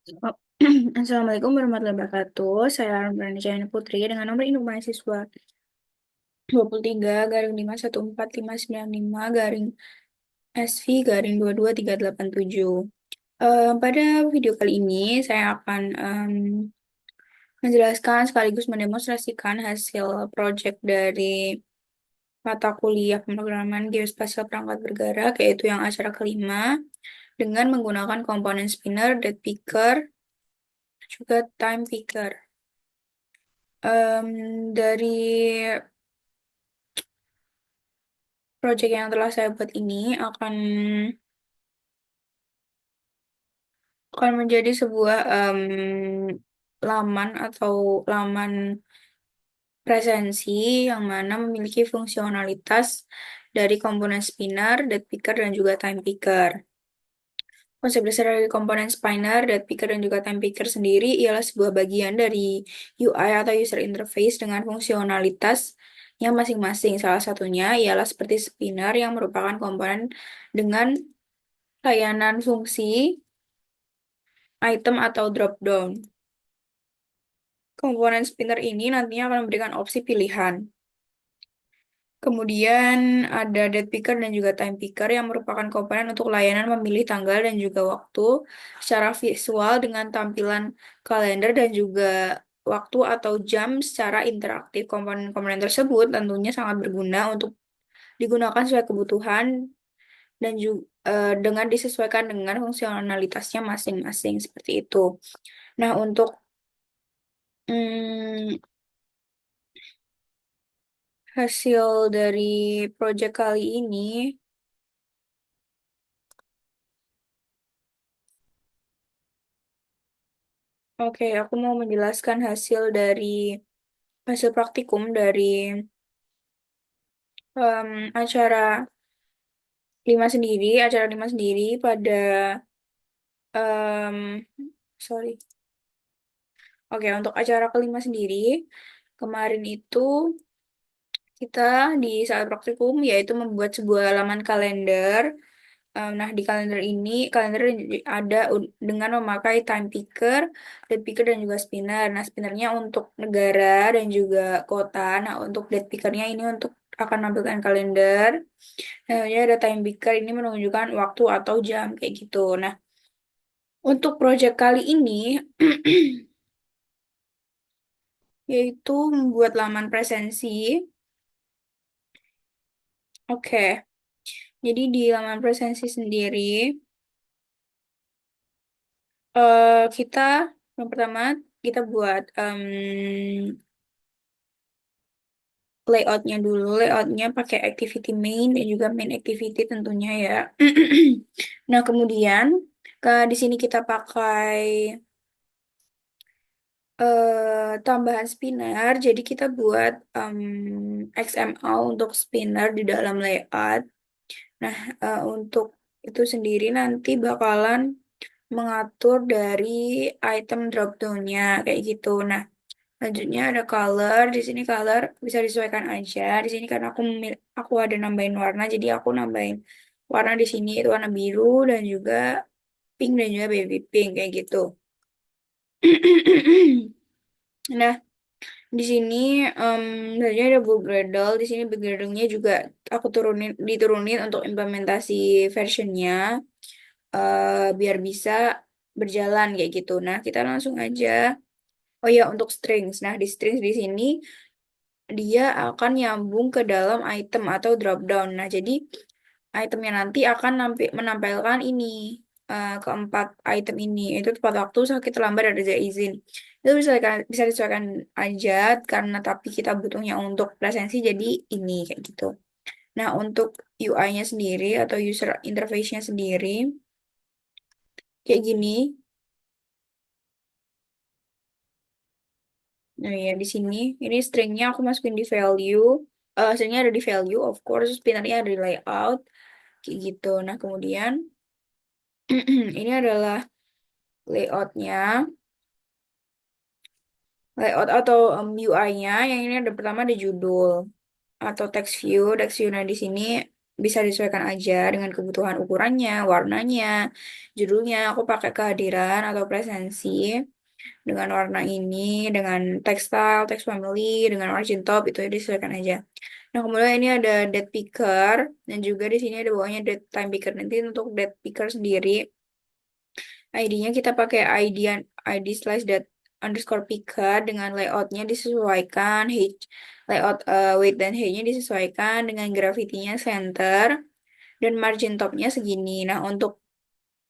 Oh, Assalamualaikum warahmatullahi wabarakatuh. Saya Armbrani Jayani Putri dengan nomor induk mahasiswa 23 garing 514 595 garing SV garing 22387. Pada video kali ini saya akan menjelaskan sekaligus mendemonstrasikan hasil proyek dari mata kuliah pemrograman geospasial perangkat bergerak, yaitu yang acara kelima, dengan menggunakan komponen spinner, date picker, juga time picker. Dari proyek yang telah saya buat ini akan menjadi sebuah laman atau laman presensi yang mana memiliki fungsionalitas dari komponen spinner, date picker, dan juga time picker. Konsep dasar dari komponen spinner, date picker, dan juga time picker sendiri ialah sebuah bagian dari UI atau user interface dengan fungsionalitas yang masing-masing. Salah satunya ialah seperti spinner yang merupakan komponen dengan layanan fungsi, item, atau drop down. Komponen spinner ini nantinya akan memberikan opsi pilihan. Kemudian ada date picker dan juga time picker yang merupakan komponen untuk layanan memilih tanggal dan juga waktu secara visual dengan tampilan kalender dan juga waktu atau jam secara interaktif. Komponen-komponen tersebut tentunya sangat berguna untuk digunakan sesuai kebutuhan dan juga dengan disesuaikan dengan fungsionalitasnya masing-masing seperti itu. Nah, untuk hmm, hasil dari proyek kali ini, oke, aku mau menjelaskan hasil praktikum dari acara acara lima sendiri pada em, sorry, oke, untuk acara kelima sendiri kemarin itu kita di saat praktikum yaitu membuat sebuah halaman kalender. Nah, di kalender ada dengan memakai time picker, date picker, dan juga spinner. Nah, spinnernya untuk negara dan juga kota. Nah, untuk date pickernya ini untuk akan menampilkan kalender. Nah, ini ada time picker ini menunjukkan waktu atau jam kayak gitu. Nah, untuk proyek kali ini yaitu membuat laman presensi. Oke, jadi di laman presensi sendiri kita yang pertama kita buat layoutnya dulu. Layoutnya pakai activity main dan juga main activity tentunya ya. Nah, kemudian di sini kita pakai tambahan spinner. Jadi kita buat XML untuk spinner di dalam layout. Nah, untuk itu sendiri nanti bakalan mengatur dari item drop down-nya kayak gitu. Nah, selanjutnya ada color. Di sini color bisa disesuaikan aja. Di sini karena aku ada nambahin warna, jadi aku nambahin warna di sini itu warna biru dan juga pink dan juga baby pink kayak gitu. Nah, di sini selanjutnya ada book Gradle. Di sini book Gradle-nya juga aku diturunin untuk implementasi versionnya biar bisa berjalan kayak gitu. Nah, kita langsung aja. Oh ya, untuk strings. Nah, di strings di sini dia akan nyambung ke dalam item atau drop down. Nah, jadi itemnya nanti akan menampilkan ini keempat item ini, itu tepat waktu, sakit, terlambat, dan reza izin. Itu bisa disesuaikan aja karena tapi kita butuhnya untuk presensi jadi ini kayak gitu. Nah, untuk UI-nya sendiri atau user interface-nya sendiri kayak gini. Nah, ya di sini ini stringnya aku masukin di value. Stringnya ada di value, of course, spinnernya ada di layout kayak gitu. Nah, kemudian ini adalah layoutnya, layout atau UI-nya. Yang ini ada pertama ada judul atau text view. Text view, nah di sini bisa disesuaikan aja dengan kebutuhan ukurannya, warnanya, judulnya. Aku pakai kehadiran atau presensi dengan warna ini, dengan textile, text family, dengan margin top itu disesuaikan aja. Nah, kemudian ini ada date picker dan juga di sini ada bawahnya date time picker. Nanti untuk date picker sendiri, ID-nya kita pakai ID slash date underscore picker dengan layoutnya disesuaikan, layout weight dan height-nya disesuaikan dengan gravity-nya center dan margin top-nya segini. Nah, untuk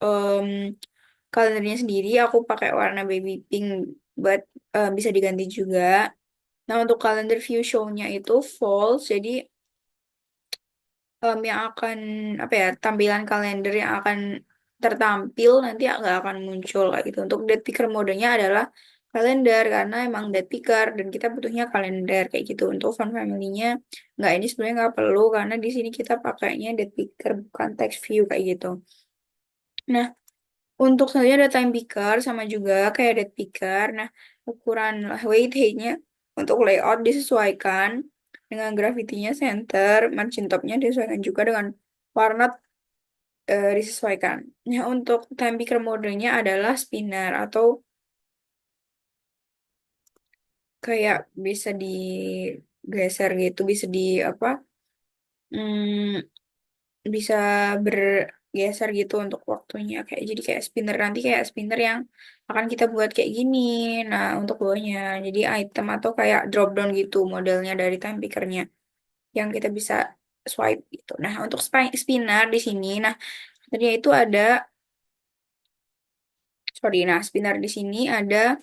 em, kalendernya sendiri aku pakai warna baby pink buat bisa diganti juga. Nah, untuk kalender view show-nya itu false, jadi yang akan apa ya tampilan kalender yang akan tertampil nanti nggak akan muncul kayak gitu. Untuk date picker modenya adalah kalender karena emang date picker dan kita butuhnya kalender kayak gitu. Untuk font family-nya nggak, ini sebenarnya nggak perlu karena di sini kita pakainya date picker bukan text view kayak gitu. Nah, untuk selanjutnya ada time picker sama juga kayak date picker. Nah, ukuran weight height-nya untuk layout disesuaikan dengan gravity-nya center, margin top-nya disesuaikan juga dengan warna disesuaikan. Nah, untuk time picker modenya adalah spinner atau kayak bisa digeser gitu, bisa di apa? Bisa bergeser gitu untuk waktunya kayak jadi kayak spinner, nanti kayak spinner yang akan kita buat kayak gini. Nah, untuk bawahnya jadi item atau kayak drop down gitu modelnya dari time pickernya yang kita bisa swipe gitu. Nah, untuk spinner di sini, nah tadi itu ada sorry, nah spinner di sini ada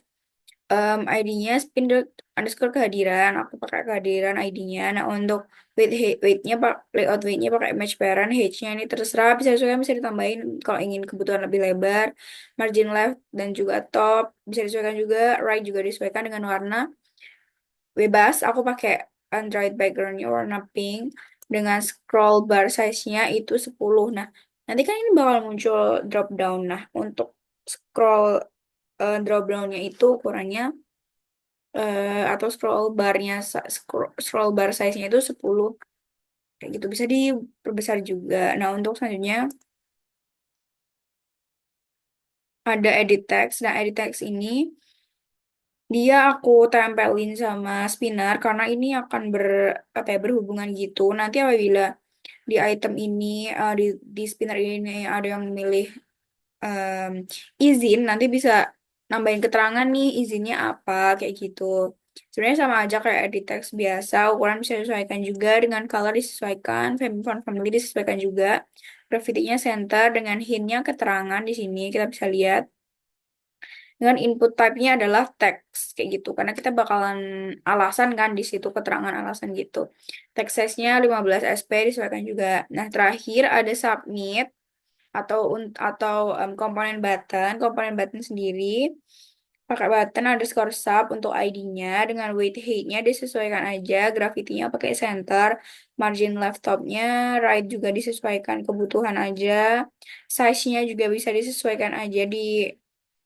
ID-nya spinner underscore kehadiran. Aku pakai kehadiran ID-nya. Nah, untuk weightnya pak layout weightnya pakai match parent, height-nya ini terserah bisa disesuaikan, bisa ditambahin kalau ingin kebutuhan lebih lebar. Margin left dan juga top bisa disesuaikan juga. Right juga disesuaikan dengan warna bebas. Aku pakai Android background-nya warna pink dengan scroll bar size-nya itu 10. Nah, nanti kan ini bakal muncul drop down. Nah, untuk scroll drop down-nya itu ukurannya atau scroll bar size-nya itu 10 kayak gitu, bisa diperbesar juga. Nah, untuk selanjutnya ada edit text. Nah, edit text ini dia aku tempelin sama spinner karena ini akan apa ya, berhubungan gitu. Nanti apabila di item ini di spinner ini ada yang memilih em, izin, nanti bisa nambahin keterangan nih izinnya apa kayak gitu. Sebenarnya sama aja kayak edit text biasa, ukuran bisa disesuaikan juga dengan color disesuaikan, font family disesuaikan juga, graffiti-nya center dengan hint-nya keterangan di sini kita bisa lihat. Dengan input type-nya adalah text kayak gitu karena kita bakalan alasan kan di situ keterangan alasan gitu. Text size-nya 15 SP disesuaikan juga. Nah, terakhir ada submit atau komponen button sendiri pakai button underscore sub untuk ID-nya dengan weight height-nya disesuaikan aja, gravity-nya pakai center, margin left top-nya right juga disesuaikan kebutuhan aja, size-nya juga bisa disesuaikan aja di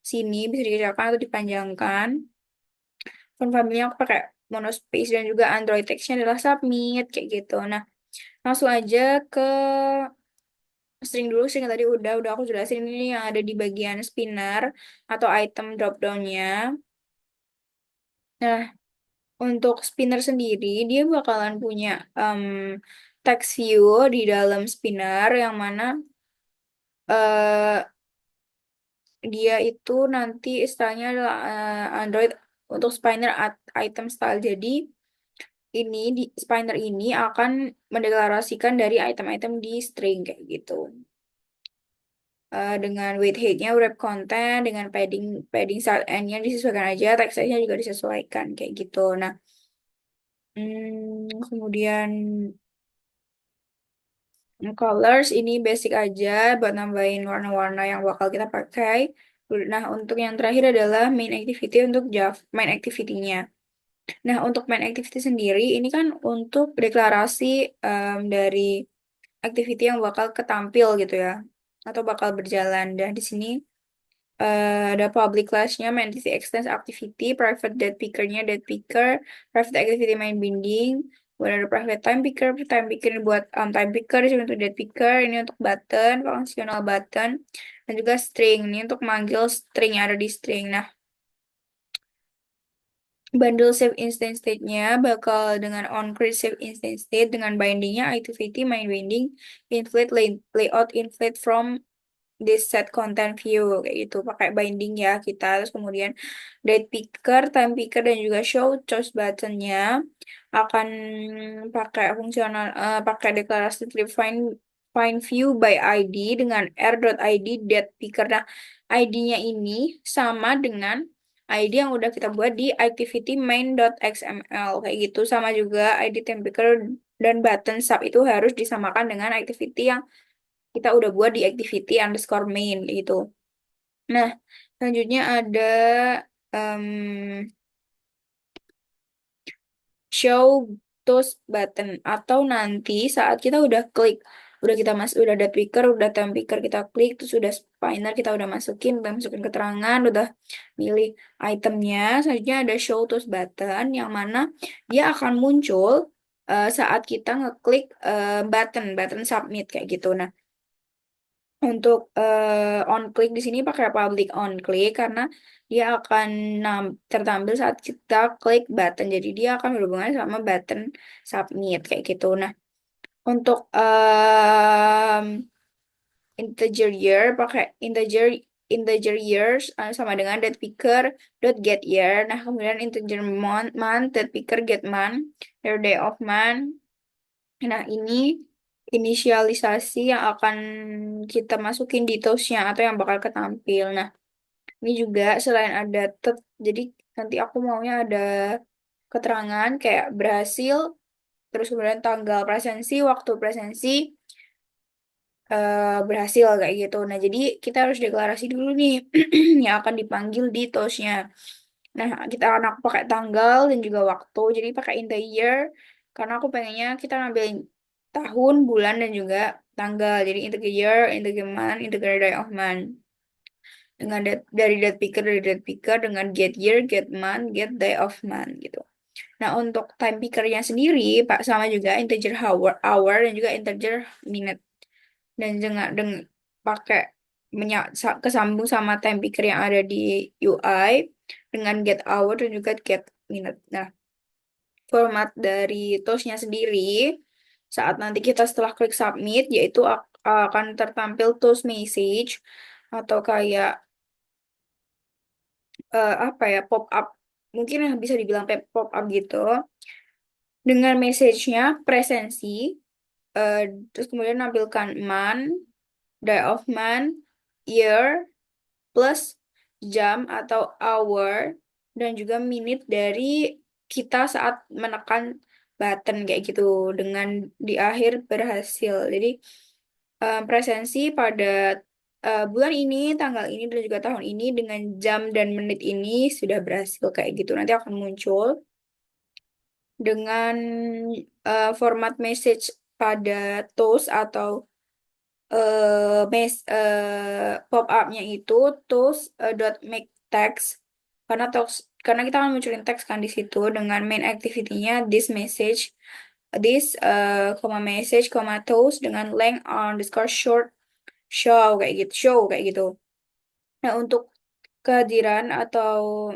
sini, bisa dikecilkan atau dipanjangkan. Font family-nya aku pakai monospace dan juga Android text-nya adalah submit kayak gitu. Nah, langsung aja ke string tadi udah aku jelasin ini yang ada di bagian spinner atau item drop down-nya. Nah, untuk spinner sendiri dia bakalan punya em, text view di dalam spinner yang mana eh, dia itu nanti istilahnya adalah Android untuk spinner item style. Jadi ini di spinner ini akan mendeklarasikan dari item-item di string kayak gitu. Dengan weight height-nya, wrap content, dengan padding padding start end-nya disesuaikan aja, text size-nya juga disesuaikan kayak gitu. Nah, kemudian colors ini basic aja buat nambahin warna-warna yang bakal kita pakai. Nah, untuk yang terakhir adalah main activity untuk Java main activity-nya. Nah, untuk main activity sendiri ini kan untuk deklarasi dari activity yang bakal ketampil gitu ya, atau bakal berjalan. Dan di sini ada public class-nya, main activity extends activity, private date picker-nya date picker, private activity main binding, Kemudian ada time picker ini buat time picker, di sini untuk date picker, ini untuk button, fungsional button, dan juga string, ini untuk manggil string yang ada di string. Nah, bundle save instance state-nya bakal dengan on create save instance state dengan bindingnya activity main binding inflate layout inflate from this set content view kayak gitu pakai binding ya kita, terus kemudian date picker, time picker, dan juga show choice buttonnya akan pakai fungsional pakai deklarasi find find view by ID dengan r.id date picker. Nah, ID-nya ini sama dengan ID yang udah kita buat di activity main.xml kayak gitu, sama juga ID time picker dan button sub itu harus disamakan dengan activity yang kita udah buat di activity underscore main gitu. Nah, selanjutnya ada em, show toast button atau nanti saat kita udah klik, udah kita udah ada picker, udah time picker kita klik, terus udah spinner kita udah masukin keterangan, udah milih itemnya, selanjutnya ada show toast button yang mana dia akan muncul saat kita ngeklik button button submit kayak gitu. Nah, untuk on click di sini pakai public on click karena dia akan tertampil saat kita klik button. Jadi dia akan berhubungan sama button submit kayak gitu. Nah, untuk integer year pakai integer years sama dengan date picker dot get year. Nah, kemudian integer month date picker get month, their day of month. Nah, ini inisialisasi yang akan kita masukin di toast-nya atau yang bakal ketampil. Nah, ini juga selain ada jadi nanti aku maunya ada keterangan kayak berhasil, terus kemudian tanggal presensi, waktu presensi, berhasil kayak gitu. Nah, jadi kita harus deklarasi dulu nih yang akan dipanggil di toast-nya. Nah, kita akan pakai tanggal dan juga waktu. Jadi pakai integer karena aku pengennya kita ngambilin tahun, bulan, dan juga tanggal. Jadi integer year, integer month, integer day of month. Dengan dari date picker dengan get year, get month, get day of month gitu. Nah, untuk time pickernya sendiri Pak sama juga integer hour dan juga integer minute. Dan dengan pakai kesambung sama time picker yang ada di UI dengan get hour dan juga get minute. Nah, format dari toastnya sendiri saat nanti kita setelah klik submit yaitu akan tertampil toast message atau kayak apa ya, pop up, mungkin yang bisa dibilang kayak pop up gitu dengan message-nya presensi, eh, terus kemudian nampilkan month, day of month, year, plus jam atau hour, dan juga menit dari kita saat menekan button kayak gitu dengan di akhir berhasil. Jadi presensi pada bulan ini, tanggal ini, dan juga tahun ini dengan jam dan menit ini sudah berhasil kayak gitu. Nanti akan muncul dengan format message pada toast atau pop-upnya itu toast dot make text karena kita akan munculin teks kan di situ dengan main activity-nya this message toast dengan length underscore short show kayak gitu. Nah, untuk kehadiran atau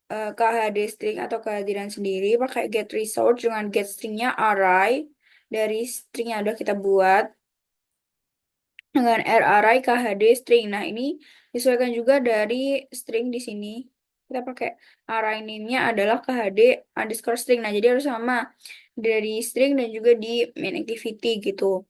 KHD string atau kehadiran sendiri pakai get resource dengan get stringnya array dari string yang udah kita buat dengan array KHD string. Nah, ini disesuaikan juga dari string di sini. Kita pakai array name-nya adalah KHD underscore string. Nah, jadi harus sama dari string dan juga di main activity gitu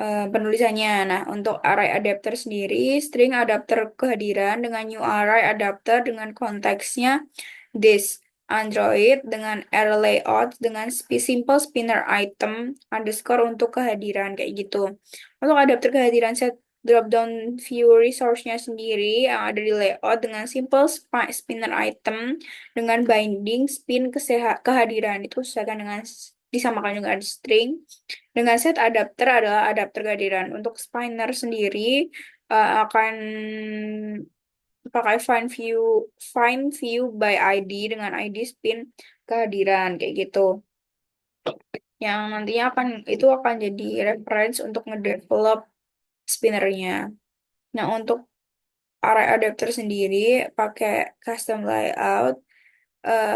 penulisannya. Nah, untuk array adapter sendiri, string adapter kehadiran dengan new array adapter dengan konteksnya this Android dengan array layout dengan simple spinner item underscore untuk kehadiran kayak gitu. Untuk adapter kehadiran set dropdown view resource-nya sendiri yang ada di layout dengan simple spinner item dengan binding spin kehadiran itu sesuaikan dengan disamakan dengan string dengan set adapter adalah adapter kehadiran. Untuk spinner sendiri akan pakai find view by ID dengan ID spin kehadiran kayak gitu. Yang nantinya akan jadi reference untuk ngedevelop spinnernya. Nah, untuk array adapter sendiri pakai custom layout,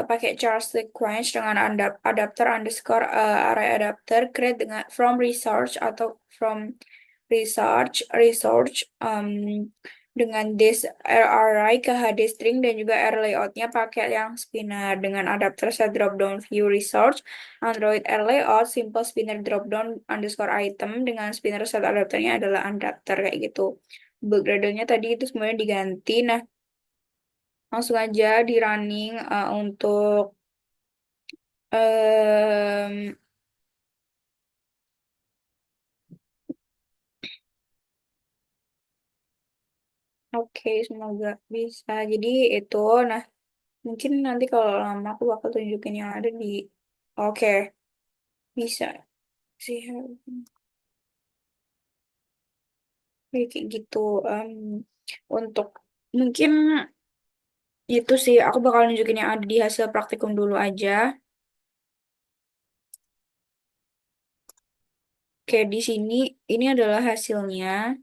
pakai char sequence dengan adapter underscore array adapter create dengan from research atau from research dengan this array ke HD string dan juga R layoutnya pakai yang spinner dengan adapter set dropdown view research Android R layout simple spinner dropdown underscore item dengan spinner set adapternya adalah adapter kayak gitu. Backgroundnya tadi itu semuanya diganti. Nah, langsung aja di running untuk em, oke, semoga bisa. Jadi itu, nah mungkin nanti kalau lama aku bakal tunjukin yang ada di. Oke, bisa sih. Kayak gitu. Em, untuk mungkin itu sih aku bakal nunjukin yang ada di hasil praktikum dulu aja. Oke, di sini ini adalah hasilnya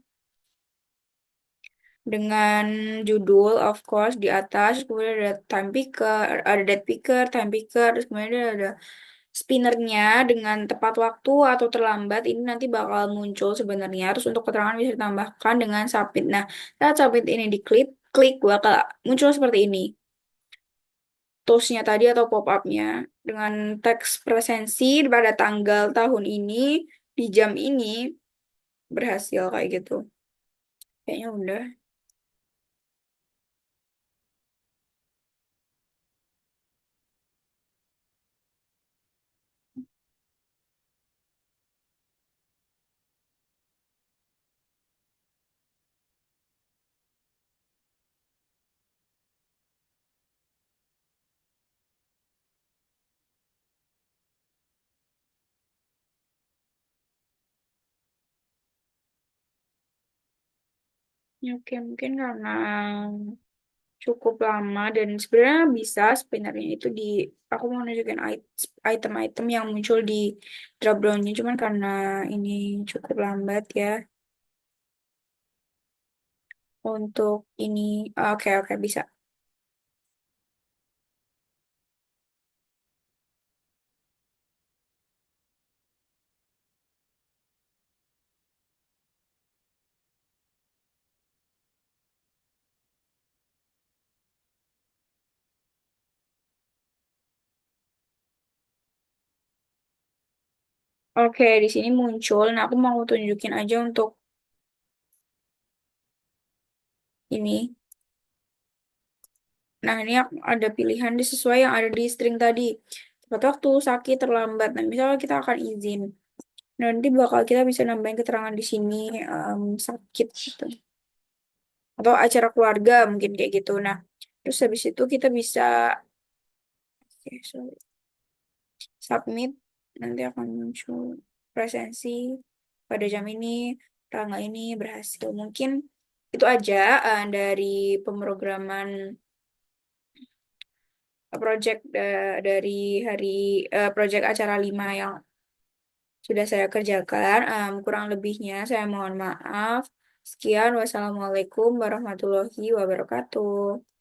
dengan judul of course di atas, kemudian ada time picker, ada dead picker, time picker, terus kemudian ada spinnernya dengan tepat waktu atau terlambat ini nanti bakal muncul sebenarnya. Terus untuk keterangan bisa ditambahkan dengan submit. Nah, saat submit ini diklik, klik bakal muncul seperti ini. Toolsnya tadi atau pop-upnya dengan teks presensi pada tanggal tahun ini di jam ini berhasil kayak gitu. Kayaknya udah. Ya, oke, mungkin karena cukup lama dan sebenarnya bisa sebenarnya itu di aku mau nunjukin item-item yang muncul di drop downnya cuman karena ini cukup lambat ya untuk ini. Oke, oke, bisa. Oke, di sini muncul. Nah, aku mau tunjukin aja untuk ini. Nah, ini ada pilihan di sesuai yang ada di string tadi. Tepat waktu, sakit, terlambat. Nah, misalnya kita akan izin. Nanti bakal kita bisa nambahin keterangan di sini sakit gitu. Atau acara keluarga mungkin kayak gitu. Nah, terus habis itu kita bisa oke, sorry, submit. Nanti akan muncul presensi pada jam ini, tanggal ini berhasil. Mungkin itu aja dari pemrograman project dari hari project acara 5 yang sudah saya kerjakan. Kurang lebihnya saya mohon maaf. Sekian, wassalamualaikum warahmatullahi wabarakatuh.